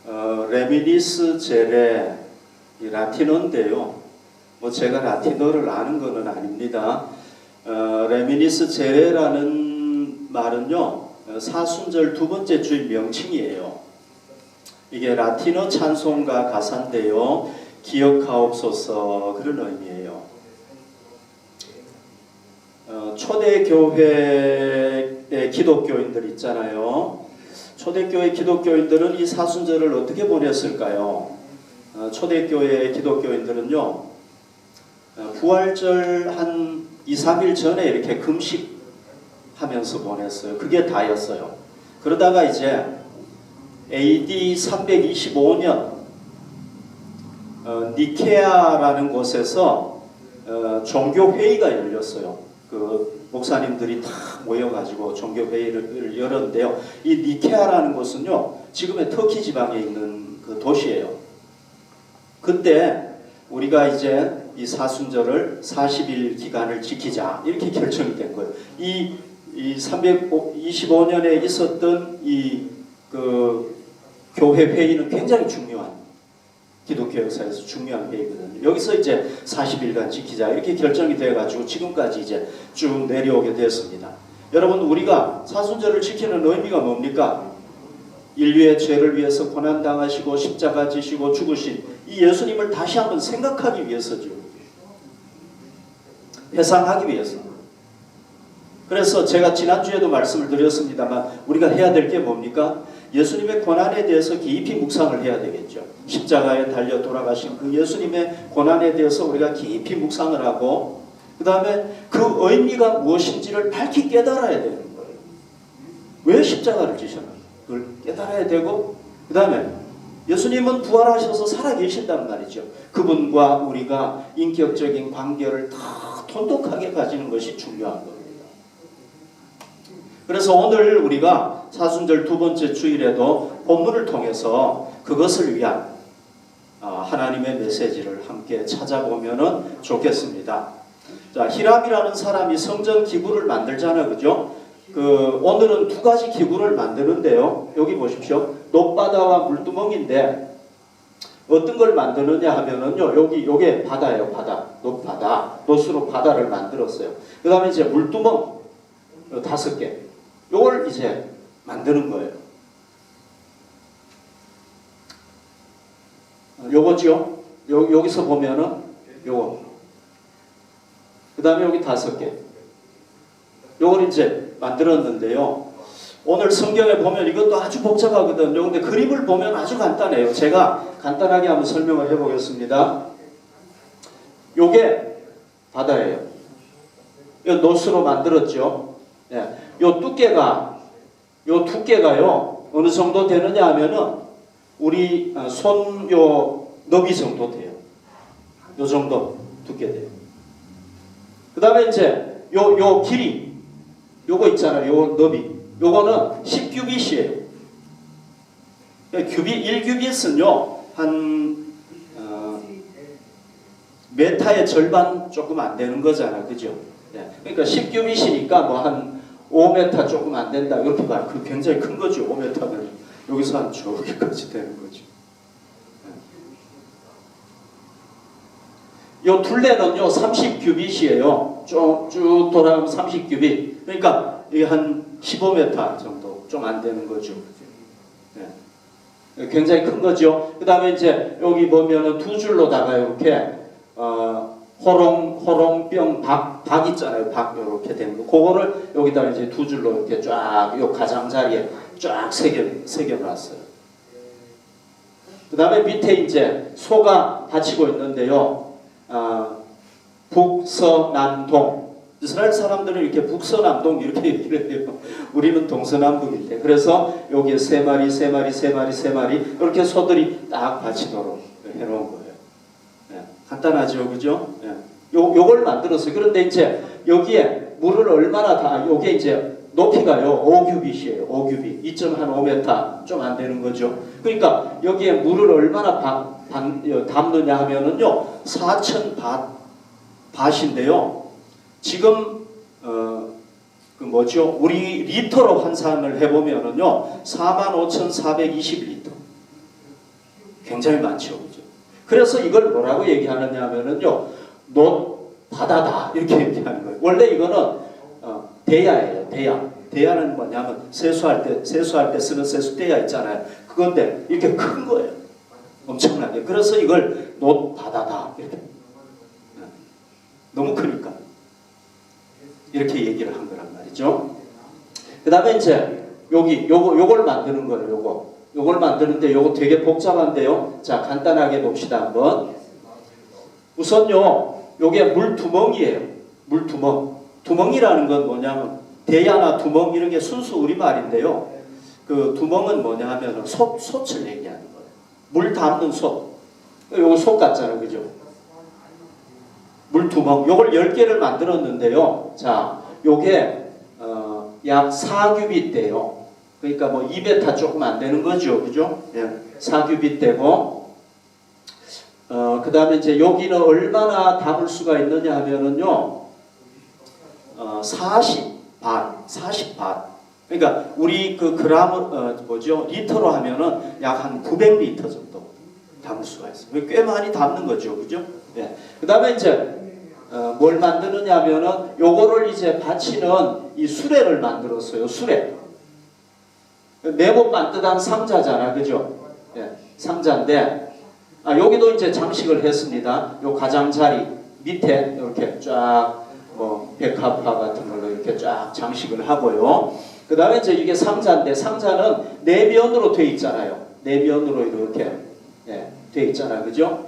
레미니스 제레, 이 라틴어인데요. 뭐 제가 라틴어를 아는 것은 아닙니다. 레미니스 제레라는 말은요, 사순절 두 번째 주일 명칭이에요. 이게 라틴어 찬송가 가사인데요. 기억하옵소서, 그런 의미예요. 초대교회의 기독교인들 있잖아요. 초대교회 기독교인들은 이 사순절을 어떻게 보냈을까요? 초대교회 기독교인들은요, 부활절 한 2, 3일 전에 이렇게 금식하면서 보냈어요. 그게 다였어요. 그러다가 이제 AD 325년 니케아라는 곳에서 종교회의가 열렸어요. 그 목사님들이 다 모여가지고 종교회의를 열었는데요. 이 니케아라는 곳은요, 지금의 터키 지방에 있는 그 도시예요. 그때 우리가 이제 이 사순절을 40일 기간을 지키자, 이렇게 결정이 된 거예요. 이 325년에 있었던 그 교회 회의는 굉장히 중요한, 기독교 역사에서 중요한 회의거든요. 여기서 이제 40일간 지키자, 이렇게 결정이 되어가지고 지금까지 이제 쭉 내려오게 됐습니다. 여러분, 우리가 사순절을 지키는 의미가 뭡니까? 인류의 죄를 위해서 고난당하시고 십자가 지시고 죽으신 이 예수님을 다시 한번 생각하기 위해서죠. 회상하기 위해서. 그래서 제가 지난주에도 말씀을 드렸습니다만, 우리가 해야 될 게 뭡니까? 예수님의 고난에 대해서 깊이 묵상을 해야 되겠죠. 십자가에 달려 돌아가신 그 예수님의 고난에 대해서 우리가 깊이 묵상을 하고, 그 다음에 그 의미가 무엇인지를 밝히 깨달아야 되는 거예요. 왜 십자가를 지셨나? 그걸 깨달아야 되고, 그 다음에 예수님은 부활하셔서 살아계신단 말이죠. 그분과 우리가 인격적인 관계를 다 돈독하게 가지는 것이 중요한 겁니다. 그래서 오늘 우리가 사순절 두 번째 주일에도 본문을 통해서 그것을 위한 하나님의 메시지를 함께 찾아보면 좋겠습니다. 자, 히람이라는 사람이 성전 기구를 만들잖아요, 그죠? 오늘은 두 가지 기구를 만드는데요. 여기 보십시오. 놋바다와 물두멍인데 어떤 걸 만드느냐 하면은요, 요게 바다예요, 바다. 놋바다. 놋으로 바다를 만들었어요. 그 다음에 이제 물두멍 5개. 요걸 이제 만드는 거예요. 요거죠. 여기서 보면은 요거. 그 다음에 여기 5개. 요걸 이제 만들었는데요. 오늘 성경에 보면 이것도 아주 복잡하거든요. 근데 그림을 보면 아주 간단해요. 제가 간단하게 한번 설명을 해보겠습니다. 요게 바다예요. 요 놋으로 만들었죠. 네. 요 두께가요, 어느 정도 되느냐 하면은, 우리 손 너비 정도 돼요. 요 정도 두께 돼요. 그 다음에 이제 요 길이, 요거 있잖아요. 요 너비. 요거는 10규빗이에요. 1규빗은요, 한, 메타의 절반 조금 안 되는 거잖아. 그죠? 네. 그러니까 10규빗이니까 뭐 한 5m 조금 안 된다. 이렇게 봐요. 그 굉장히 큰 거죠. 5m면. 여기서 한 저기까지 되는 거죠. 요 둘레는요, 30규빗이에요. 쭉 돌아가면 30규빗. 그러니까 이게 한 15m 정도 좀 안 되는 거죠. 네. 굉장히 큰 거죠. 그 다음에 이제 여기 보면은 두 줄로다가 이렇게 호롱병 박 있잖아요. 박 이렇게 된 거. 그거를 여기다 이제 두 줄로 이렇게 쫙 요 가장자리에 쫙 새겨놨어요. 그 다음에 밑에 이제 소가 받치고 있는데요. 북서남동. 이스라엘 사람들은 이렇게 북서남동 이렇게 얘기를 해요. 우리는 동서남북인데. 그래서 여기에 3마리 이렇게 소들이 딱 받치도록 해놓은 거예요. 네. 간단하죠, 그죠? 네. 요걸 만들었어요. 그런데 이제 여기에 물을 얼마나 요게 이제 높이가요, 5규빗이에요. 5규빗. 2.5m 좀 안 되는 거죠. 그러니까 여기에 물을 얼마나 담느냐 하면은요, 4,000밭인데요. 지금 우리 리터로 환산을 해보면은요, 45,420리터. 굉장히 많죠. 그죠? 그래서 이걸 뭐라고 얘기하느냐 하면은요, 바다다 이렇게 얘기하는 거예요. 원래 이거는 대야예요. 대야는 뭐냐면 세수할 때 쓰는 세수대야 있잖아요. 그건데 이렇게 큰 거예요. 엄청나게. 그래서 이걸 바다다 이렇게. 너무 크니까 이렇게 얘기를 한 거란 말이죠. 그 다음에 이제 요걸 만드는 거예요. 요걸 만드는데 요거 되게 복잡한데요. 자, 간단하게 봅시다 한번. 우선요, 요게 물두멍이에요. 물두멍. 두멍이라는 건 뭐냐면 대야나 두멍 이런 게 순수 우리말인데요. 그 두멍은 뭐냐 하면은 솥을 얘기하는 거예요. 물 담는 솥. 요거 솥 같잖아요. 그죠? 물두멍. 요걸 10개를 만들었는데요. 자, 요게 약 4규빗대요. 그러니까 뭐 2베타 조금 안 되는 거죠. 그죠? 예. 4규빗대고 그 다음에 이제 여기는 얼마나 담을 수가 있느냐 하면은요, 40반. 그러니까 우리 그 리터로 하면은 약 한 900리터 정도 담을 수가 있어요. 꽤 많이 담는 거죠. 그죠? 예. 그 다음에 이제, 뭘 만드느냐 하면은 요거를 이제 받치는 이 수레를 만들었어요. 수레. 네모 반듯한 상자잖아. 그죠? 예. 상자인데, 여기도 이제 장식을 했습니다. 요 가장자리 밑에 이렇게 쫙 백합화 같은 걸로 이렇게 쫙 장식을 하고요. 그 다음에 이제 이게 상자인데 상자는 내면으로 돼 있잖아요. 내면으로 이렇게 돼 있잖아요. 그죠?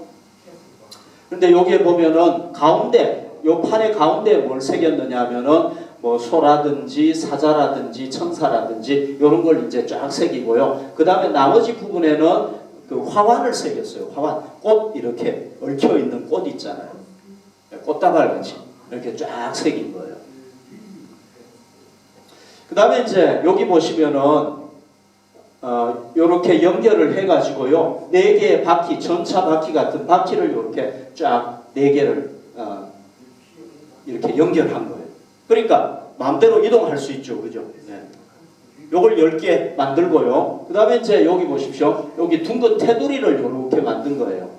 근데 여기에 보면은 가운데, 요 판의 가운데에 뭘 새겼느냐 하면은 뭐 소라든지 사자라든지 천사라든지 이런 걸 이제 쫙 새기고요. 그 다음에 나머지 부분에는 그 화환을 새겼어요. 화환. 꽃 이렇게 얽혀 있는 꽃 있잖아요. 꽃다발 같이 이렇게 쫙 새긴 거예요. 그 다음에 이제 여기 보시면은 요렇게 연결을 해가지고요. 4개의 바퀴, 전차 바퀴 같은 바퀴를 요렇게 쫙 4개를 이렇게 연결한 거예요. 그러니까 마음대로 이동할 수 있죠. 그죠? 네. 요걸 10개 만들고요. 그 다음에 이제 여기 보십시오. 여기 둥근 테두리를 이렇게 만든 거예요.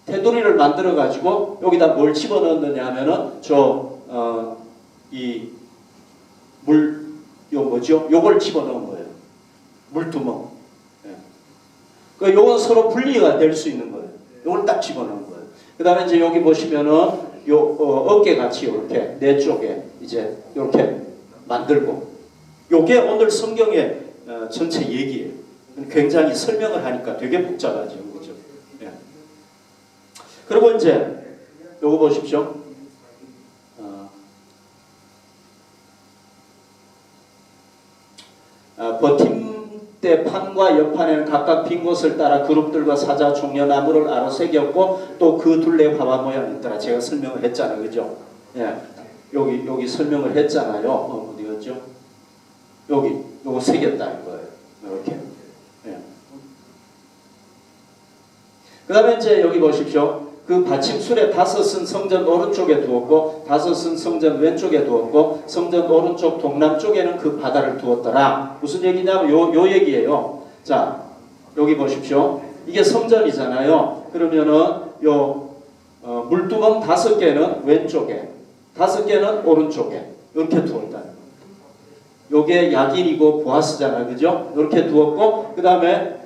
테두리를 만들어 가지고 여기다 뭘 집어넣느냐 하면은 요걸 집어넣은 거예요. 물두멍. 예. 그러니까 요건 서로 분리가 될 수 있는 거예요. 요걸 딱 집어넣은 거예요. 그 다음에 이제 여기 보시면은 어깨 같이 이렇게 네 쪽에 이제 이렇게 만들고, 요게 오늘 성경의 전체 얘기예요. 굉장히 설명을 하니까 되게 복잡하죠. 그죠? 예. 그리고 이제 요거 보십시오. 버팀대 판과 옆판에는 각각 빈 곳을 따라 그룹들과 사자, 종려, 나무를 아로 새겼고 또 그 둘레 화환 모양이 있더라. 제가 설명을 했잖아요. 그죠? 예. 여기 설명을 했잖아요. 어디였죠? 요거 새겼다 이거예요. 이렇게. 예. 그 다음에 이제 여기 보십시오. 그 받침술에 5은 성전 오른쪽에 두었고 5은 성전 왼쪽에 두었고 성전 오른쪽 동남쪽에는 그 바다를 두었더라. 무슨 얘기냐면 요 얘기예요. 자, 여기 보십시오. 이게 성전이잖아요. 그러면은 물두멍 5개는 왼쪽에, 5개는 오른쪽에 이렇게 두었다. 요게 야긴이고 보아스잖아요. 그죠? 이렇게 두었고, 그 다음에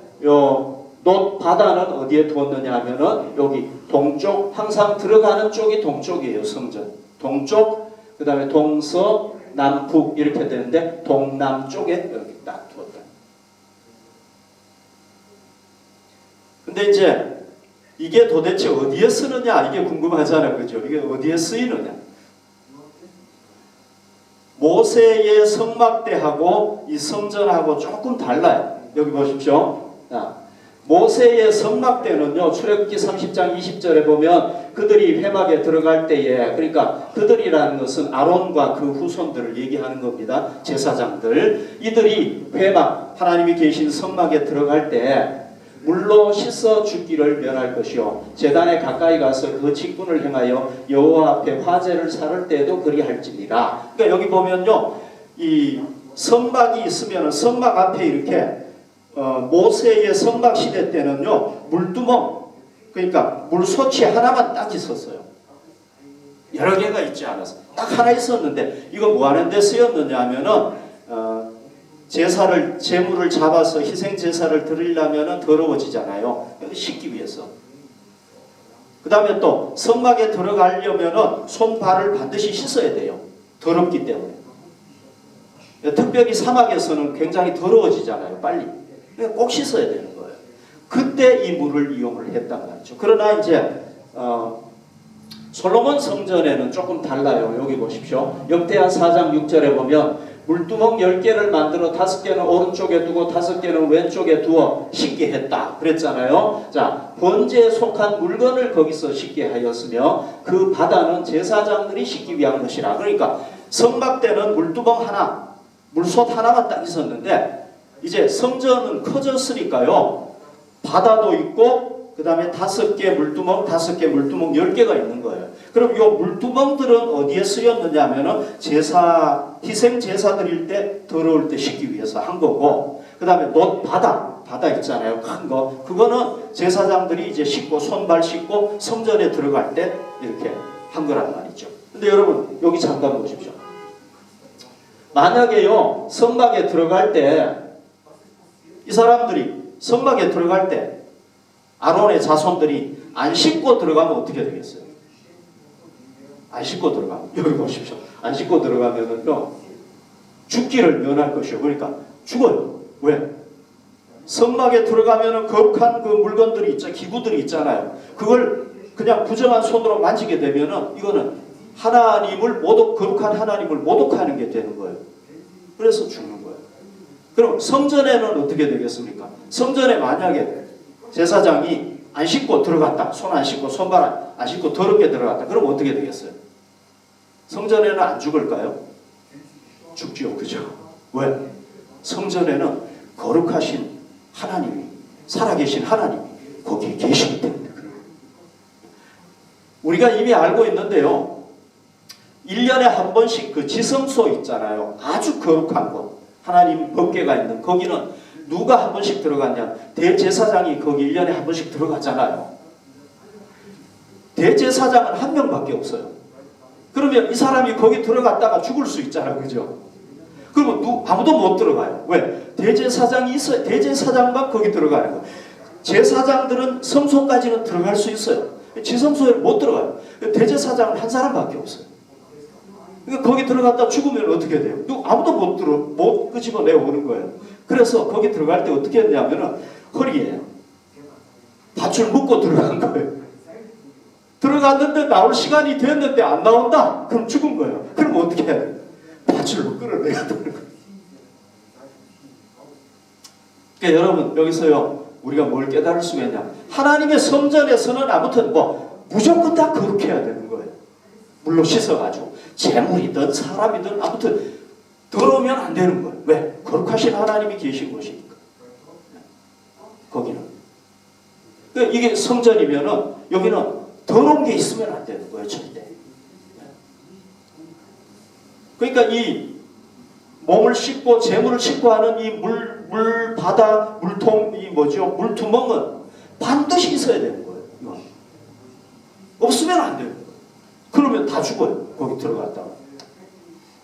바다는 어디에 두었느냐 하면은 여기 동쪽, 항상 들어가는 쪽이 동쪽이에요. 성전. 동쪽, 그 다음에 동서, 남북 이렇게 되는데 동남쪽에 여기 딱 두었다. 근데 이제 이게 도대체 어디에 쓰느냐 이게 궁금하잖아요. 그죠? 이게 어디에 쓰이느냐. 모세의 성막대하고 이 성전하고 조금 달라요. 여기 보십시오. 모세의 성막대는요, 출애굽기 30장 20절에 보면 그들이 회막에 들어갈 때에, 그러니까 그들이라는 것은 아론과 그 후손들을 얘기하는 겁니다. 제사장들. 이들이 회막, 하나님이 계신 성막에 들어갈 때 물로 씻어 죽기를 면할 것이요, 제단에 가까이 가서 그 직분을 행하여 여호와 앞에 화제를 살을 때에도 그리할지니라. 그러니까 여기 보면요, 이 성막이 있으면 성막 앞에 이렇게 모세의 성막 시대 때는요, 물두멍, 그러니까 물소치 하나만 딱 있었어요. 여러 개가 있지 않았어요. 딱 하나 있었는데 이거 뭐 하는 데 쓰였느냐 하면은 제물을 잡아서 희생 제사를 드리려면은 더러워지잖아요. 씻기 위해서. 그 다음에 또 성막에 들어가려면은 손발을 반드시 씻어야 돼요. 더럽기 때문에. 특별히 사막에서는 굉장히 더러워지잖아요. 빨리. 꼭 씻어야 되는 거예요. 그때 이 물을 이용을 했단 말이죠. 그러나 이제 솔로몬 성전에는 조금 달라요. 여기 보십시오. 역대하 4장 6절에 보면 물두멍 10개를 만들어 5개는 오른쪽에 두고 5개는 왼쪽에 두어 씻게 했다 그랬잖아요. 자, 번제에 속한 물건을 거기서 씻게 하였으며 그 바다는 제사장들이 씻기 위한 것이라. 그러니까 성막 때는 물두멍 하나, 물솥 하나만 딱 있었는데 이제 성전은 커졌으니까요. 바다도 있고 그 다음에 5개 물두멍, 5개 물두멍 10개가 있는 거예요. 그럼 이 물두멍들은 어디에 쓰였느냐 하면은 희생 제사 드릴 때 더러울 때 씻기 위해서 한 거고, 그 다음에 바다 있잖아요. 큰 거. 그거는 제사장들이 이제 씻고, 손발 씻고 성전에 들어갈 때 이렇게 한 거란 말이죠. 근데 여러분, 여기 잠깐 보십시오. 만약에요, 성막에 들어갈 때, 이 사람들이 성막에 들어갈 때, 아론의 자손들이 안 씻고 들어가면 어떻게 되겠어요? 안 씻고 들어가면, 여기 보십시오. 안 씻고 들어가면은요, 죽기를 면할 것이요. 그러니까 죽어요. 왜? 성막에 들어가면은 거룩한 그 물건들이 있잖아요. 기구들이 있잖아요. 그걸 그냥 부정한 손으로 만지게 되면은 이거는 거룩한 하나님을 모독하는 게 되는 거예요. 그래서 죽는 거예요. 그럼 성전에는 어떻게 되겠습니까? 성전에 만약에 제사장이 안 씻고 들어갔다. 손 안 씻고 손발 안 씻고 더럽게 들어갔다. 그럼 어떻게 되겠어요? 성전에는 안 죽을까요? 죽죠. 그죠? 왜? 성전에는 거룩하신 하나님이, 살아계신 하나님이 거기에 계시기 때문에 그래요. 우리가 이미 알고 있는데요. 1년에 한 번씩 그 지성소 있잖아요. 아주 거룩한 곳. 하나님 법궤가 있는 거기는 누가 한 번씩 들어갔냐? 대제사장이 거기 1년에 한 번씩 들어가잖아요. 대제사장은 한 명밖에 없어요. 그러면 이 사람이 거기 들어갔다가 죽을 수 있잖아요. 그죠? 그러면 아무도 못 들어가요. 왜? 대제사장이 있어요. 대제사장만 거기 들어가는 거예요. 제사장들은 성소까지는 들어갈 수 있어요. 지성소에 못 들어가요. 대제사장은 한 사람밖에 없어요. 그러니까 거기 들어갔다 죽으면 어떻게 돼요? 아무도 못 끄집어내어 오는 거예요. 그래서 거기 들어갈 때 어떻게 했냐면은 허리에 밧줄 묶고 들어간 거예요. 들어갔는데 나올 시간이 됐는데 안 나온다? 그럼 죽은 거예요. 그럼 어떻게 해야 돼요? 밧줄로 끌어내야 되는 거예요. 그러니까 여러분 여기서요 우리가 뭘 깨달을 수가 있냐? 하나님의 성전에서는 아무튼 무조건 다 거룩해야 되는 거예요. 물로 씻어가지고 재물이든 사람이든 아무튼 더러우면 안 되는 거예요. 왜? 거룩하신 하나님이 계신 곳이니까. 거기는. 그러니까 이게 성전이면은 여기는 더러운 게 있으면 안 되는 거예요. 절대. 그러니까 이 몸을 씻고 재물을 씻고 하는 이 바다, 물통, 물두멍은 반드시 있어야 되는 거예요. 이거. 없으면 안 돼요. 그러면 다 죽어요. 거기 들어갔다가.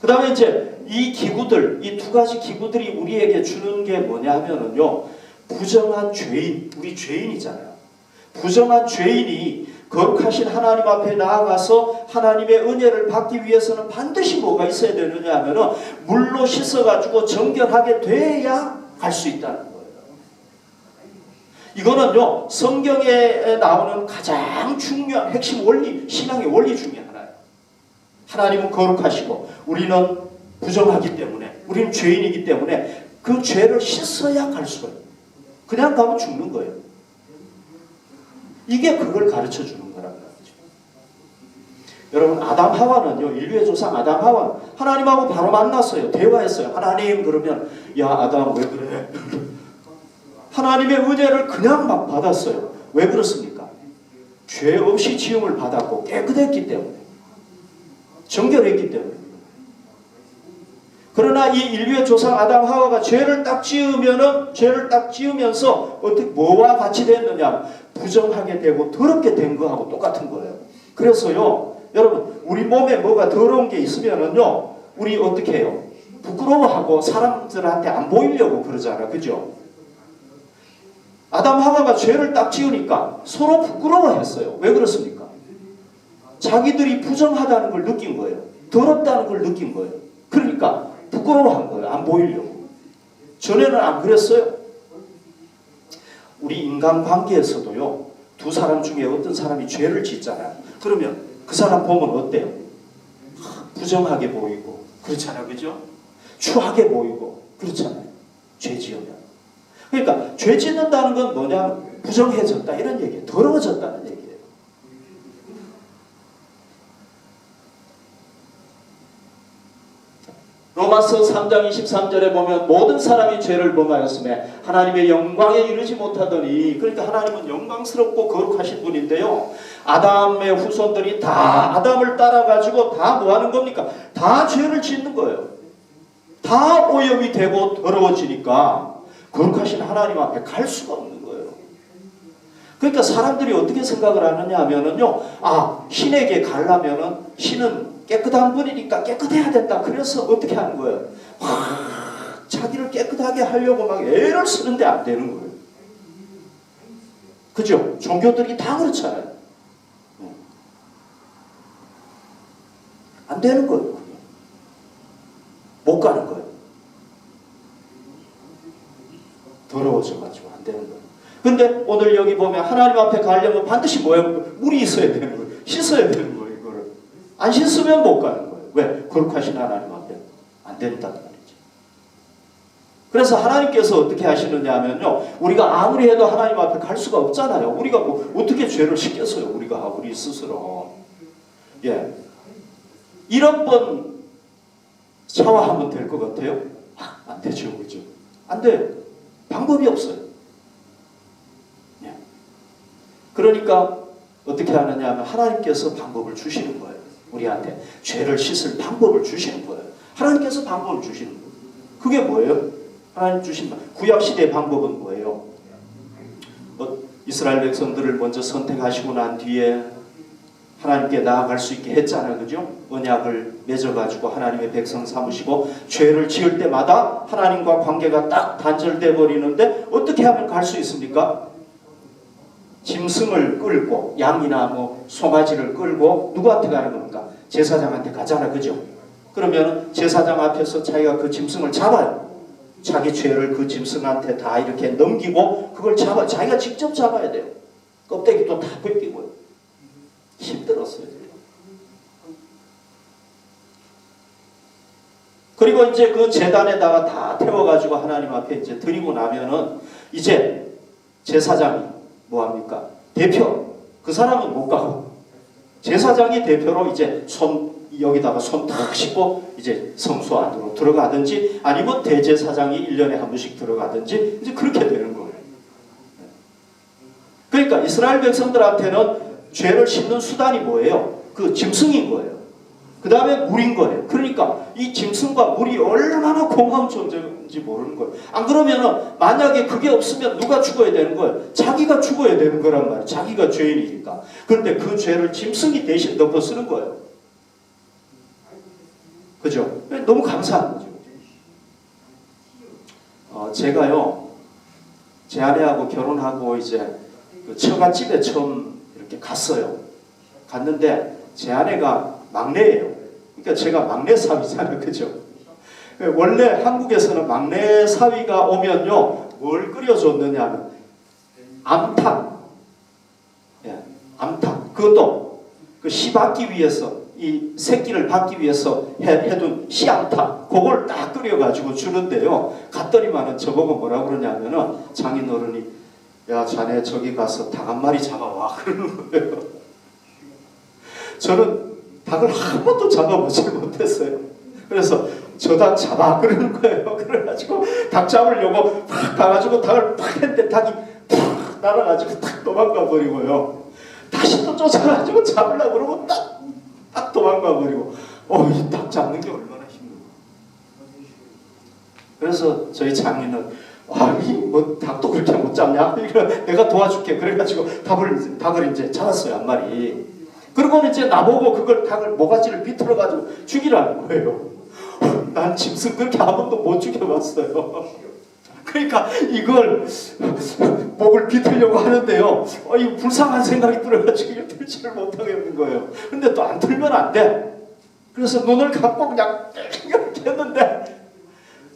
그 다음에 이제 이 기구들, 이 두 가지 기구들이 우리에게 주는 게 뭐냐 하면은요, 부정한 죄인, 우리 죄인이잖아요. 부정한 죄인이 거룩하신 하나님 앞에 나아가서 하나님의 은혜를 받기 위해서는 반드시 뭐가 있어야 되느냐 하면은 물로 씻어가지고 정결하게 돼야 갈 수 있다는 거예요. 이거는요, 성경에 나오는 가장 중요한 핵심 원리, 신앙의 원리 중에 하나예요. 하나님은 거룩하시고 우리는 부정하기 때문에, 우리는 죄인이기 때문에 그 죄를 씻어야 갈 수가 있어요. 그냥 가면 죽는 거예요. 이게 그걸 가르쳐 주는 거란 말이죠. 여러분, 아담 하와는요, 인류의 조상 아담 하와 하나님하고 바로 만났어요. 대화했어요. 하나님, 그러면 야 아담 왜 그래? 하나님의 은혜를 그냥 막 받았어요. 왜 그렇습니까? 죄 없이 지음을 받았고 깨끗했기 때문에, 정결했기 때문에. 그러나 이 인류의 조상 아담 하와가 죄를 딱 지으면서 어떻게 뭐와 같이 됐느냐? 부정하게 되고 더럽게 된 거하고 똑같은 거예요. 그래서요, 여러분, 우리 몸에 뭐가 더러운 게 있으면은요, 우리 어떻게 해요? 부끄러워하고 사람들한테 안 보이려고 그러잖아, 그죠? 아담 하와가 죄를 딱 지으니까 서로 부끄러워했어요. 왜 그렇습니까? 자기들이 부정하다는 걸 느낀 거예요. 더럽다는 걸 느낀 거예요. 그러니까 부끄러워한 거예요. 안 보이려고. 전에는 안 그랬어요. 우리 인간관계에서도요, 두 사람 중에 어떤 사람이 죄를 짓잖아요. 그러면 그 사람 보면 어때요? 부정하게 보이고, 그렇잖아요, 그죠? 추하게 보이고, 그렇잖아요, 죄 지으면. 그러니까 죄 짓는다는 건 뭐냐? 부정해졌다 이런 얘기예요. 더러워졌다는 얘기예요. 로마서 3장 23절에 보면 모든 사람이 죄를 범하였음에 하나님의 영광에 이르지 못하더니, 그러니까 하나님은 영광스럽고 거룩하신 분인데요, 아담의 후손들이 다 아담을 따라가지고 다 뭐하는 겁니까? 다 죄를 짓는 거예요. 다 오염이 되고 더러워지니까 거룩하신 하나님 앞에 갈 수가 없는 거예요. 그러니까 사람들이 어떻게 생각을 하느냐 하면은요, 신에게 가려면은 신은 깨끗한 분이니까 깨끗해야 된다. 그래서 어떻게 하는 거예요? 자기를 깨끗하게 하려고 막 애를 쓰는데 안 되는 거예요. 그죠? 종교들이 다 그렇잖아요. 안 되는 거예요. 못 가는 거예요. 더러워져가지고 안 되는 거예요. 근데 오늘 여기 보면 하나님 앞에 가려면 반드시 뭐예요? 물이 있어야 되는 거예요. 씻어야 되는 거예요. 이거를 안 씻으면 못 가는 거예요. 왜? 거룩하신 하나님 앞에 안 된다는 말이죠. 그래서 하나님께서 어떻게 하시느냐 하면요, 우리가 아무리 해도 하나님 앞에 갈 수가 없잖아요. 우리가 뭐 어떻게 죄를 씻겠어요? 우리 스스로. 예. 1억 번 샤워하면 될 것 같아요? 안 되죠, 그죠? 안 돼요. 방법이 없어요. 예. 그러니까 어떻게 하느냐 하면 하나님께서 방법을 주시는 거예요. 우리한테 죄를 씻을 방법을 주시는 거예요. 하나님께서 방법을 주시는 거예요. 그게 뭐예요? 하나님 주신 구약시대의 방법은 뭐예요? 이스라엘 백성들을 먼저 선택하시고 난 뒤에 하나님께 나아갈 수 있게 했잖아요, 그죠? 언약을 맺어가지고 하나님의 백성 삼으시고, 죄를 지을 때마다 하나님과 관계가 딱 단절돼 버리는데 어떻게 하면 갈 수 있습니까? 짐승을 끌고, 양이나 뭐 송아지를 끌고 누구한테 가는 겁니까? 제사장한테 가잖아, 그죠? 그러면 제사장 앞에서 자기가 그 짐승을 잡아요. 자기 죄를 그 짐승한테 다 이렇게 넘기고 그걸 자기가 직접 잡아야 돼요. 껍데기도 다 벗기고요. 힘들었어요. 그리고 이제 그 제단에다가 다 태워가지고 하나님 앞에 이제 드리고 나면은 이제 제사장이 뭐합니까? 대표. 그 사람은 못 가고 제사장이 대표로 이제 여기다가 손 탁 씻고 이제 성소 안으로 들어가든지, 아니면 대제사장이 1년에 한 번씩 들어가든지, 이제 그렇게 되는 거예요. 그러니까 이스라엘 백성들한테는 죄를 씻는 수단이 뭐예요? 그 짐승인 거예요. 그 다음에 물인 거예요. 그러니까 이 짐승과 물이 얼마나 고마운 존재인지 모르는 거예요. 안 그러면은 만약에 그게 없으면 누가 죽어야 되는 거예요? 자기가 죽어야 되는 거란 말이에요. 자기가 죄인이니까. 그런데 그 죄를 짐승이 대신 덮어 쓰는 거예요. 그죠? 너무 감사한 거죠. 제가요, 제 아내하고 결혼하고 이제 그 처갓집에 처음 이렇게 갔어요. 갔는데 제 아내가 막내예요. 그러니까 제가 막내 사위잖아요, 그죠? 원래 한국에서는 막내 사위가 오면요, 뭘 끓여줬느냐면 암탉, 예, 암탉. 그것도 그 씨 받기 위해서, 이 새끼를 받기 위해서 해둔 씨암탉, 그걸 딱 끓여가지고 주는데요. 갔더니만은 저보고 뭐라 그러냐면은 장인어른이, 야, 자네 저기 가서 닭 한 마리 잡아와, 그러는 거예요. 저는 닭을 한 번도 잡아보지 못했어요. 그래서 저 닭 잡아, 그러는 거예요. 그래가지고 닭 잡으려고 팍 가가지고 닭을 팍 했는데 닭이 팍 날아가지고 탁 도망가 버리고요. 다시 또 쫓아가지고 잡으려고 그러고 딱 도망가 버리고. 이 닭 잡는 게 얼마나 힘들어. 그래서 저희 장인은 뭐 닭도 그렇게 못 잡냐? 내가 도와줄게. 그래가지고 닭을 이제 잡았어요, 한 마리. 그리고 이제 나보고 그걸 닭을 모가지를 비틀어가지고 죽이라는 거예요. 난 짐승 그렇게 한 번도 못 죽여봤어요. 그러니까 이걸 목을 비틀려고 하는데요. 이 불쌍한 생각이 들어가지고 이걸 들지를 못하겠는 거예요. 근데 또 안 틀면 안 돼. 그래서 눈을 감고 그냥 이렇게 했는데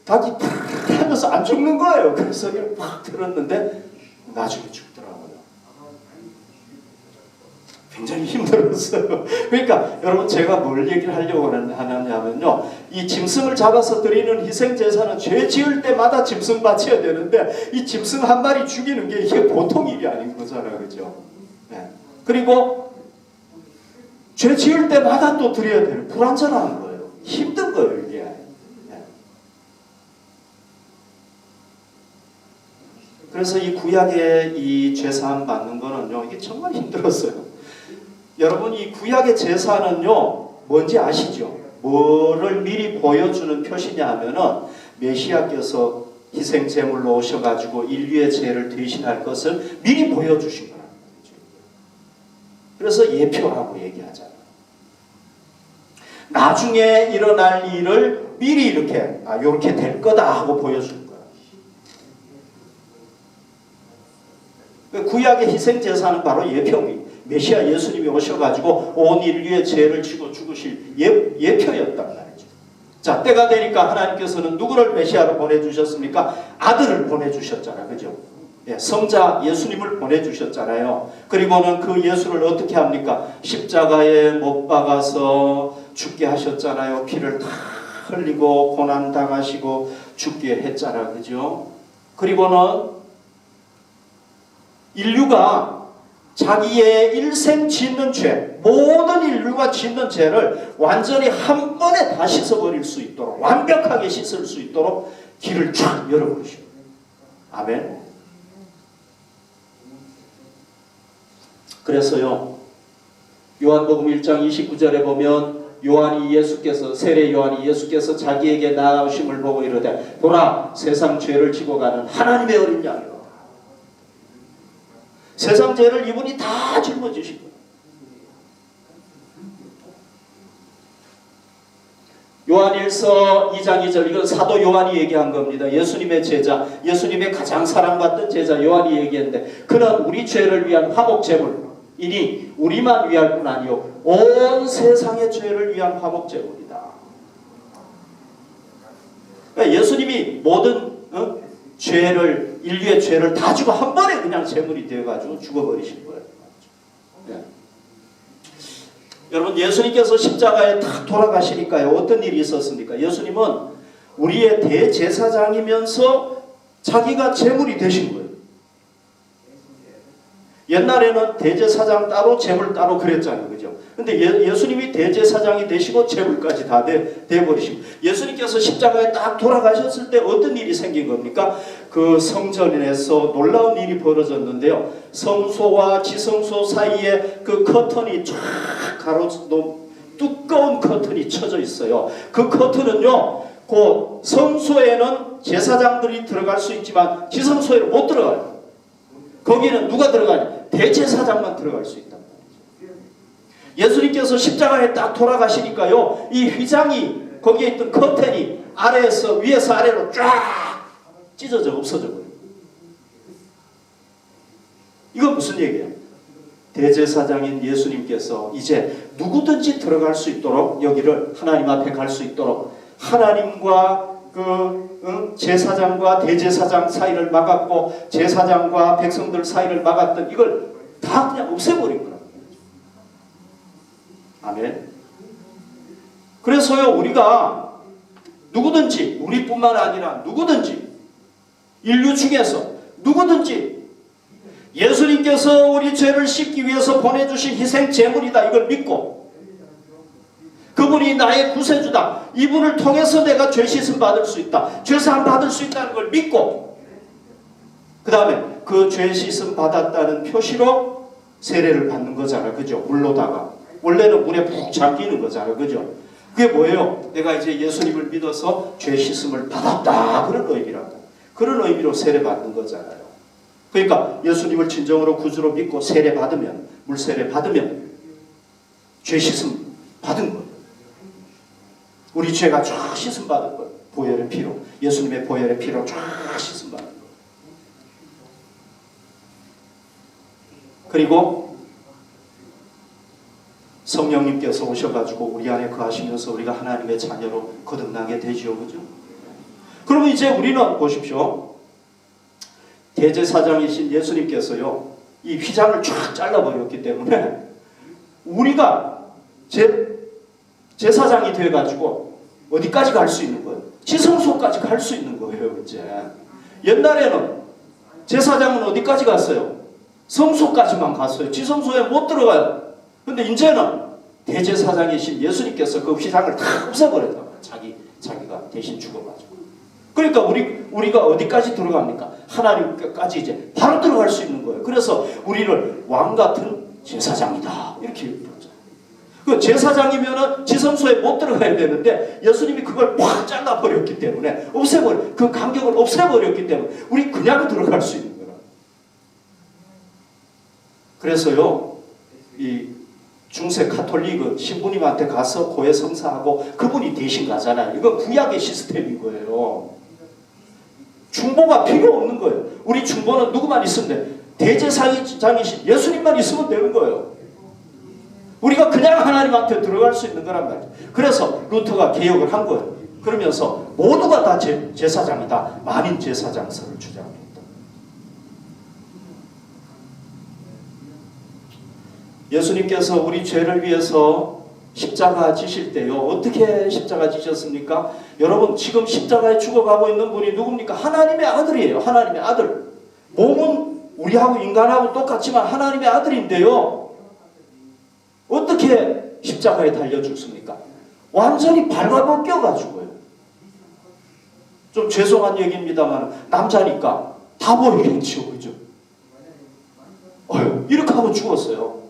닭이 팍 하면서 안 죽는 거예요. 그래서 이걸 팍 들었는데 나중에 죽더라고요. 굉장히 힘들었어요. 그러니까 여러분 제가 뭘 얘기를 하려고 하냐면요. 이 짐승을 잡아서 드리는 희생제사는 죄 지을 때마다 짐승 바쳐야 되는데 이 짐승 한 마리 죽이는 게 이게 보통 일이 아닌 거잖아요. 그죠? 네. 그리고 죄 지을 때마다 또 드려야 되는 불완전한 거예요. 힘든 거예요. 이게. 네. 그래서 이 구약의 이 제사함 받는 거는요. 이게 정말 힘들었어요. 여러분 이 구약의 제사는요 뭔지 아시죠? 뭐를 미리 보여주는 표시냐 하면은 메시아께서 희생제물로 오셔가지고 인류의 죄를 대신할 것을 미리 보여주신 거라는 거죠. 그래서 예표라고 얘기하잖아요. 나중에 일어날 일을 미리 이렇게 이렇게 될 거다 하고 보여주는 거예요. 구약의 희생제사는 바로 예표입니다. 메시아 예수님이 오셔가지고 온 인류의 죄를 지고 죽으실 예표였단 말이죠. 자, 때가 되니까 하나님께서는 누구를 메시아로 보내주셨습니까? 아들을 보내주셨잖아요. 그죠? 예, 성자 예수님을 보내주셨잖아요. 그리고는 그 예수를 어떻게 합니까? 십자가에 못 박아서 죽게 하셨잖아요. 피를 다 흘리고 고난당하시고 죽게 했잖아요. 그죠? 그리고는 인류가 자기의 일생 짓는 죄, 모든 인류가 짓는 죄를 완전히 한 번에 다 씻어버릴 수 있도록, 완벽하게 씻을 수 있도록 길을 쫙 열어버리시고. 아멘. 그래서요, 요한복음 1장 29절에 보면 세례 요한이 예수께서 자기에게 나아오심을 보고 이르되 보라 세상 죄를 지고 가는 하나님의 어린 양이요. 세상 죄를 이분이 다 짊어지신 거예요. 요한일서 2장 2절 이건 사도 요한이 얘기한 겁니다. 예수님의 제자, 예수님의 가장 사랑받던 제자 요한이 얘기했는데 그는 우리 죄를 위한 화목제물이니 우리만 위할 뿐 아니요 온 세상의 죄를 위한 화목제물이다. 그러니까 예수님이 모든 죄를 인류의 죄를 다 주고 한 번에 그냥 제물이 되어가지고 죽어버리신 거예요. 네. 여러분 예수님께서 십자가에 딱 돌아가시니까요 어떤 일이 있었습니까? 예수님은 우리의 대제사장이면서 자기가 제물이 되신 거예요. 옛날에는 대제사장 따로 제물 따로 그랬잖아요. 그죠? 근데 예수님이 대제사장이 되시고 제물까지 다 돼버리시고 예수님께서 십자가에 딱 돌아가셨을 때 어떤 일이 생긴 겁니까? 그 성전에서 놀라운 일이 벌어졌는데요. 성소와 지성소 사이에 그 커튼이 쫙 두꺼운 커튼이 쳐져 있어요. 그 커튼은요 그 성소에는 제사장들이 들어갈 수 있지만 지성소에는 못 들어가요. 거기는 누가 들어가냐? 대제사장만 들어갈 수 있단 말이죠. 예수님께서 십자가에 딱 돌아가시니까요. 이 휘장이 거기에 있던 커튼이 위에서 아래로 쫙 찢어져 없어져 버려요. 이건 무슨 얘기예요? 대제사장인 예수님께서 이제 누구든지 들어갈 수 있도록 여기를 하나님 앞에 갈 수 있도록 하나님과 제사장과 대제사장 사이를 막았고 제사장과 백성들 사이를 막았던 이걸 다 그냥 없애버린 거라고. 아멘. 그래서요 우리가 누구든지 우리뿐만 아니라 누구든지 인류 중에서 누구든지 예수님께서 우리 죄를 씻기 위해서 보내주신 희생 제물이다 이걸 믿고 그분이 나의 구세주다. 이분을 통해서 내가 죄 씻음 받을 수 있다. 죄사함 받을 수 있다는 걸 믿고 그 다음에 그 죄 씻음 받았다는 표시로 세례를 받는 거잖아요. 그죠? 물로다가. 원래는 물에 푹 잠기는 거잖아요. 그죠? 그게 뭐예요? 내가 이제 예수님을 믿어서 죄 씻음을 받았다, 그런 의미라고. 그런 의미로 세례 받는 거잖아요. 그러니까 예수님을 진정으로 구주로 믿고 세례 받으면, 물세례 받으면 죄 씻음 받은 거예요. 우리 죄가 쫙 씻음 받은 거예요. 보혈의 피로, 예수님의 보혈의 피로 쫙 씻음 받은 거예요. 그리고 성령님께서 오셔가지고 우리 안에 거하시면서 우리가 하나님의 자녀로 거듭나게 되지요. 그죠? 그러면 이제 우리는 보십시오. 대제사장이신 예수님께서요, 이 휘장을 쫙 잘라버렸기 때문에 우리가 제사장이 돼가지고 어디까지 갈 수 있는 거예요? 지성소까지 갈 수 있는 거예요. 이제 옛날에는 제사장은 어디까지 갔어요? 성소까지만 갔어요. 지성소에 못 들어가요. 근데 이제는 대제사장이신 예수님께서 그 휘장을 다 없애버렸단 말이에요. 자기가 대신 죽어가지고. 그러니까 우리가 어디까지 들어갑니까? 하나님까지 이제 바로 들어갈 수 있는 거예요. 그래서 우리를 왕 같은 제사장이다, 이렇게 부르죠. 그 제사장이면은 지성소에 못 들어가야 되는데 예수님이 그걸 확 잘라버렸기 때문에, 그 간격을 없애버렸기 때문에 우리 그냥 들어갈 수 있는 거라. 그래서요, 이 중세 카톨릭은 신부님한테 가서 고해 성사하고 그분이 대신 가잖아요. 이건 구약의 시스템인 거예요. 중보가 필요 없는 거예요. 우리 중보는 누구만 있으면 돼? 대제사장이신 예수님만 있으면 되는 거예요. 우리가 그냥 하나님한테 들어갈 수 있는 거란 말이에요. 그래서 루터가 개혁을 한 거예요. 그러면서 모두가 다 제사장이다, 만인 제사장설을 주장합니다. 예수님께서 우리 죄를 위해서 십자가 지실 때요, 어떻게 십자가 지셨습니까? 여러분, 지금 십자가에 죽어가고 있는 분이 누굽니까? 하나님의 아들이에요. 하나님의 아들. 몸은 우리하고 인간하고 똑같지만 하나님의 아들인데요, 어떻게 십자가에 달려 죽습니까? 완전히 발가벗겨가지고요. 좀 죄송한 얘기입니다만 남자니까 다 보이겠죠, 그죠? 이렇게 하고 죽었어요.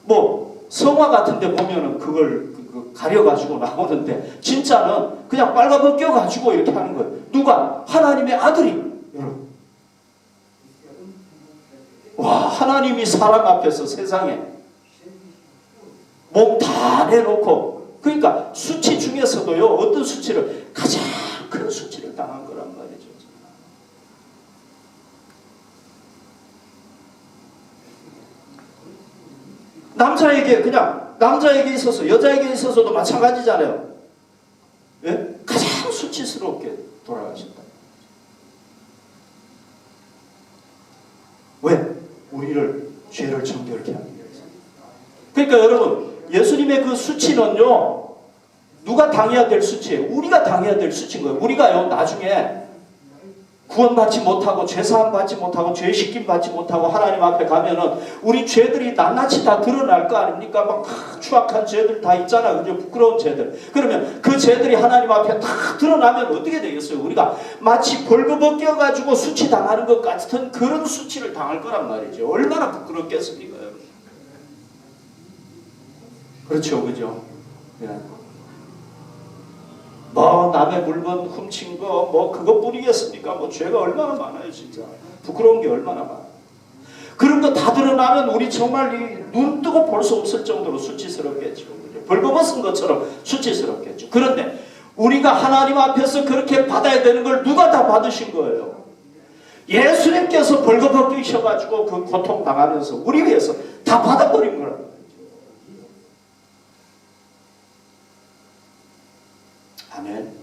뭐 성화 같은 데 보면은 그걸 가려가지고 나오는데, 진짜는 그냥 빨가벗겨가지고 이렇게 하는 거예요. 누가? 하나님의 아들이. 여러분, 와, 하나님이 사람 앞에서 세상에 몸 다 내놓고, 그러니까 수치 중에서도요, 어떤 수치를? 가장 큰 수치를 당한 거란 말이죠. 남자에게 있어서, 여자에게 있어서도 마찬가지잖아요. 예? 가장 수치스럽게 돌아가신다. 왜? 우리를, 죄를 정결케 하기 위해서. 그러니까 여러분, 예수님의 그 수치는요, 누가 당해야 될 수치예요? 우리가 당해야 될 수치인 거예요. 우리가요, 나중에 구원받지 못하고 죄사함 받지 못하고 죄식김 받지 못하고 하나님 앞에 가면은 우리 죄들이 낱낱이 다 드러날 거 아닙니까? 막 추악한 죄들 다 있잖아, 그죠? 부끄러운 죄들. 그러면 그 죄들이 하나님 앞에 다 드러나면 어떻게 되겠어요? 우리가 마치 벌거벗겨 가지고 수치 당하는 것 같은 그런 수치를 당할 거란 말이죠. 얼마나 부끄럽겠습니까, 여러분? 그렇죠, 그죠? 예. 뭐 남의 물건 훔친 거 뭐 그것뿐이겠습니까? 뭐 죄가 얼마나 많아요, 진짜. 부끄러운 게 얼마나 많아요. 그런 거 다 드러나면 우리 정말 눈 뜨고 볼 수 없을 정도로 수치스럽겠죠. 벌거벗은 것처럼 수치스럽겠죠. 그런데 우리가 하나님 앞에서 그렇게 받아야 되는 걸 누가 다 받으신 거예요? 예수님께서 벌거벗기셔가지고 그 고통 당하면서 우리 위해서 다 받아버린 거라고. 아멘.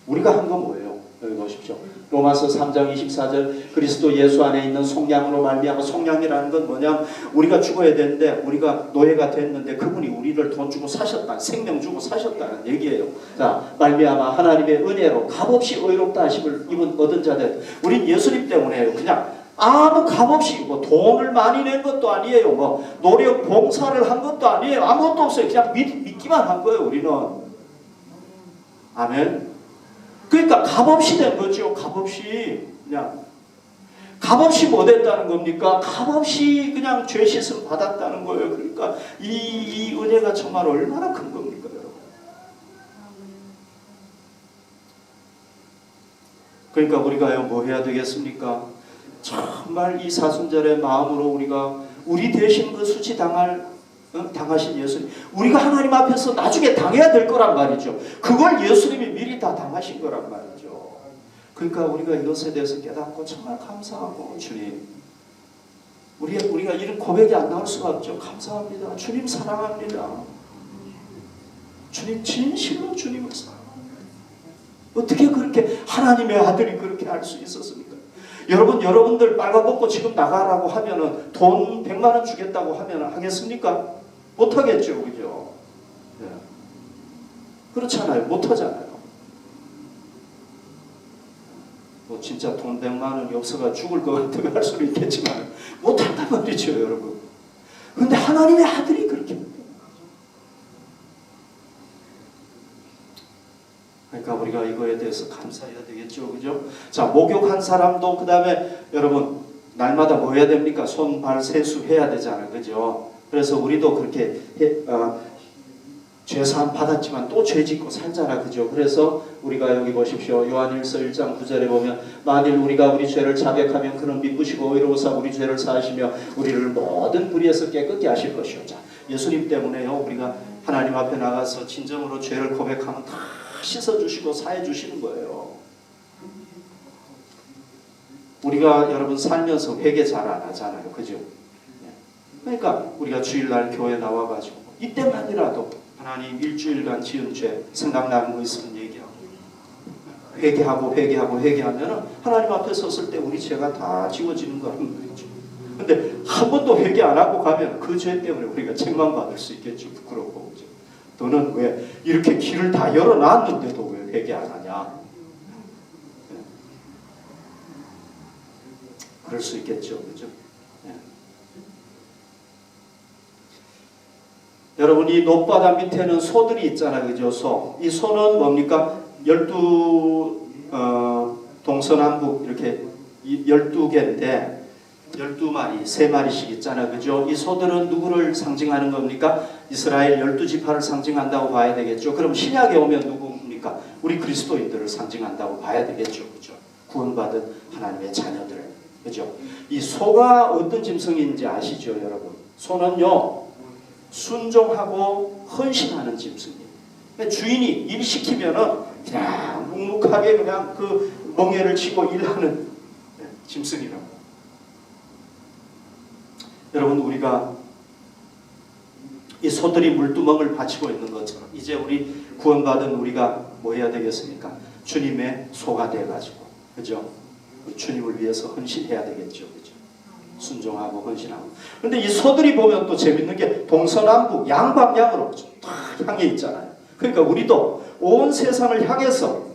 우리가 한 건 뭐예요? 여기 보십시오. 로마서 3장 24절, 그리스도 예수 안에 있는 속량으로 말미암아. 속량이라는 건 뭐냐? 우리가 죽어야 되는데 우리가 노예가 됐는데 그분이 우리를 돈 주고 사셨다, 생명 주고 사셨다는 얘기예요. 자, 말미암아 하나님의 은혜로 값없이 의롭다 하심을 얻은 자들. 우린 예수님 때문에요. 그냥 아무 값없이, 뭐 돈을 많이 낸 것도 아니에요. 뭐 노력 봉사를 한 것도 아니에요. 아무것도 없어요. 그냥 믿기만 한 거예요, 우리는. 아멘. 그러니까 값없이 된 거죠. 값없이. 그냥 값없이 못했다는 겁니까? 값없이 그냥 죄 씻음 받았다는 거예요. 그러니까 이 은혜가 정말 얼마나 큰 겁니까, 여러분? 그러니까 우리가 뭐 해야 되겠습니까? 정말 이 사순절의 마음으로 우리가 우리 대신 그 당하신 예수님, 우리가 하나님 앞에서 나중에 당해야 될 거란 말이죠. 그걸 예수님이 미리 다 당하신 거란 말이죠. 그러니까 우리가 이것에 대해서 깨닫고 정말 감사하고, 주님, 우리가 이런 고백이 안 나올 수가 없죠. 감사합니다. 주님 사랑합니다. 주님 진실로 주님을 사랑합니다. 어떻게 그렇게 하나님의 아들이 그렇게 할 수 있었습니까? 여러분들 빨가벗고 지금 나가라고 하면은 돈 100만 원 주겠다고 하면 하겠습니까? 못하겠죠, 그죠? 네. 그렇잖아요. 못하잖아요. 뭐 진짜 돈 100만 원이 없어가 죽을 것 같다고 할 수는 있겠지만 못한단 말이죠, 여러분. 그런데 하나님의 아들이 그렇게. 그러니까 우리가 이거에 대해서 감사해야 되겠죠, 그죠? 자, 목욕한 사람도 그 다음에 여러분 날마다 뭐 해야 됩니까? 손, 발 세수해야 되잖아요, 그죠? 그래서 우리도 그렇게 죄사함 받았지만 또 죄 짓고 살잖아, 그죠? 그래서 우리가 여기 보십시오. 요한일서 1장 9절에 보면 만일 우리가 우리 죄를 자백하면 그는 미쁘시고 의로우사 우리 죄를 사하시며 우리를 모든 불의에서 깨끗게 하실 것이요. 자, 예수님 때문에요, 우리가 하나님 앞에 나가서 진정으로 죄를 고백하면 다 씻어주시고 사해주시는 거예요. 우리가 여러분 살면서 회개 잘 안 하잖아요, 그죠? 그러니까 우리가 주일날 교회 나와가지고 이때만이라도 하나님 일주일간 지은 죄 생각나는 거 있으면 얘기하고 회개하면 하나님 앞에 섰을 때 우리 죄가 다 지워지는 거란 말이죠. 근데 한 번도 회개 안 하고 가면 그 죄 때문에 우리가 책망받을 수 있겠죠. 부끄럽고, 그죠? 너는 왜 이렇게 길을 다 열어놨는데도 왜 회개 안 하냐? 그럴 수 있겠죠, 그죠? 여러분, 이 높바다 밑에는 소들이 있잖아요, 그죠? 소. 이 소는 뭡니까? 12 동서남북 이렇게 12개인데 12마리, 3마리씩 있잖아요, 그죠? 이 소들은 누구를 상징하는 겁니까? 이스라엘 12지파를 상징한다고 봐야 되겠죠. 그럼 신약에 오면 누구입니까? 우리 그리스도인들을 상징한다고 봐야 되겠죠, 그죠? 구원받은 하나님의 자녀들, 그죠? 이 소가 어떤 짐승인지 아시죠, 여러분? 소는요, 순종하고 헌신하는 짐승이에요. 주인이 일 시키면은 그냥 묵묵하게 그냥 그 멍에를 치고 일하는 짐승이라고. 여러분, 우리가 이 소들이 물두멍을 바치고 있는 것처럼 이제 우리 구원받은 우리가 뭐 해야 되겠습니까? 주님의 소가 돼가지고, 그죠? 주님을 위해서 헌신해야 되겠죠, 그죠? 순종하고 헌신하고. 근데 이 소들이 보면 또 재밌는 게 동서남북 양방향으로 다 향해 있잖아요. 그러니까 우리도 온 세상을 향해서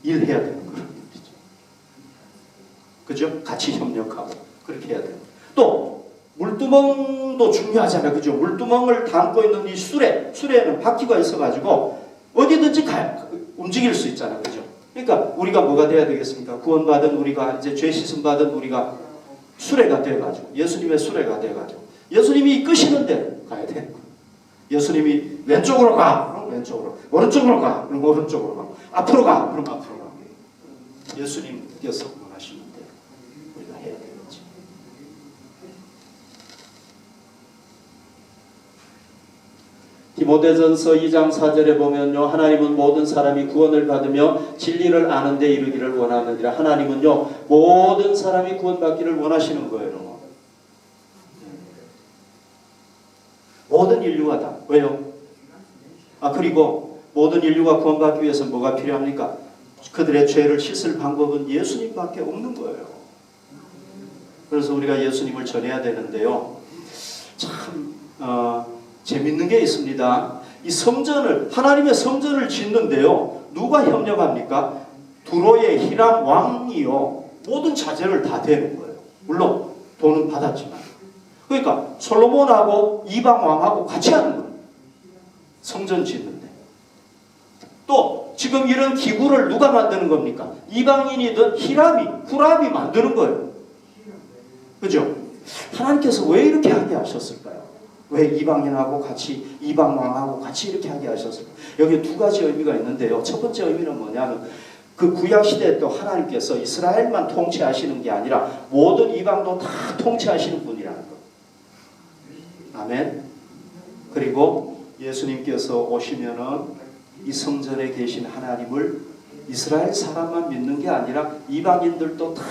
일해야 되는 거란 말이죠. 그죠? 같이 협력하고 그렇게 해야 돼요. 또 물두멍도 중요하잖아요, 그죠? 물두멍을 담고 있는 이 수레에는 바퀴가 있어가지고 어디든지 움직일 수 있잖아요, 그죠? 그러니까 우리가 뭐가 돼야 되겠습니까? 구원받은 우리가, 이제 죄 씻음 받은 우리가 수레가 돼가지고, 예수님의 수레가 돼가지고 예수님이 이끄시는데 가야 되는 거예요. 예수님이 왼쪽으로 가, 그럼 왼쪽으로, 오른쪽으로 가, 그럼 오른쪽으로 가, 앞으로 가, 그럼 앞으로 가. 예수님께서 원하시는 대로 우리가 해야 되겠지. 디모데전서 2장 4절에 보면요, 하나님은 모든 사람이 구원을 받으며 진리를 아는 데 이르기를 원하느니라. 하나님은요, 모든 사람이 구원받기를 원하시는 거예요. 모든 인류가 다. 왜요? 그리고 모든 인류가 구원받기 위해서 뭐가 필요합니까? 그들의 죄를 씻을 방법은 예수님밖에 없는 거예요. 그래서 우리가 예수님을 전해야 되는데요, 참 재밌는 게 있습니다. 이 성전을, 하나님의 성전을 짓는데요, 누가 협력합니까? 두로의 히람 왕이요, 모든 자재를 다 대는 거예요. 물론 돈은 받았지만. 그러니까 솔로몬하고 이방 왕하고 같이 하는 거예요, 성전 짓는데. 또 지금 이런 기구를 누가 만드는 겁니까? 이방인이든 후람이 만드는 거예요. 그죠? 하나님께서 왜 이렇게 하게 하셨을까요? 왜 이방인하고 같이, 이방왕하고 같이 이렇게 하게 하셨을까요? 여기 두 가지 의미가 있는데요. 첫 번째 의미는 뭐냐면 그 구약시대에 또 하나님께서 이스라엘만 통치하시는 게 아니라 모든 이방도 다 통치하시는 분이라는 것. 아멘. 그리고 예수님께서 오시면은 이 성전에 계신 하나님을 이스라엘 사람만 믿는 게 아니라 이방인들도 다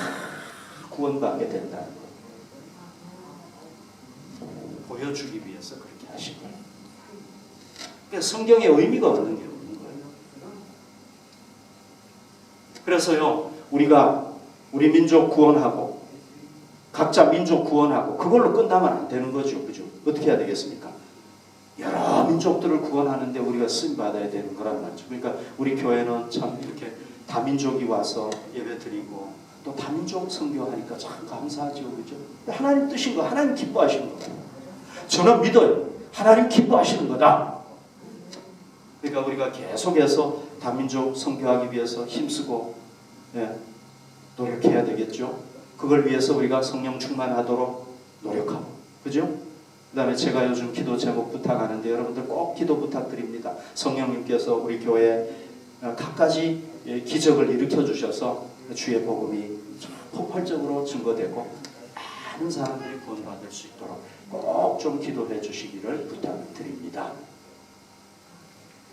구원받게 된다는 것. 보여주기 위해서 그렇게 하신 거예요. 그러니까 성경에 의미가 없는 게 없는 거예요. 그래서요, 우리가 우리 민족 구원하고 각자 민족 구원하고 그걸로 끝나면 안 되는 거죠. 그죠? 어떻게 해야 되겠습니까? 여러 민족들을 구원하는데 우리가 쓰임 받아야 되는 거란 말이죠. 그러니까 우리 교회는 참 이렇게 다민족이 와서 예배 드리고 또 다민족 선교하니까 참 감사하죠. 그죠? 하나님 뜻인 거, 하나님 기뻐하시는 거. 저는 믿어요. 하나님 기뻐하시는 거다. 그러니까 우리가 계속해서 다민족 선교하기 위해서 힘쓰고 노력해야 되겠죠. 그걸 위해서 우리가 성령 충만하도록 노력하고, 그죠? 그 다음에 제가 요즘 기도 제목 부탁하는데 여러분들 꼭 기도 부탁드립니다. 성령님께서 우리 교회에 갖가지 기적을 일으켜 주셔서 주의 복음이 폭발적으로 증거되고 많은 사람들이 구원받을 수 있도록 꼭 좀 기도해 주시기를 부탁드립니다.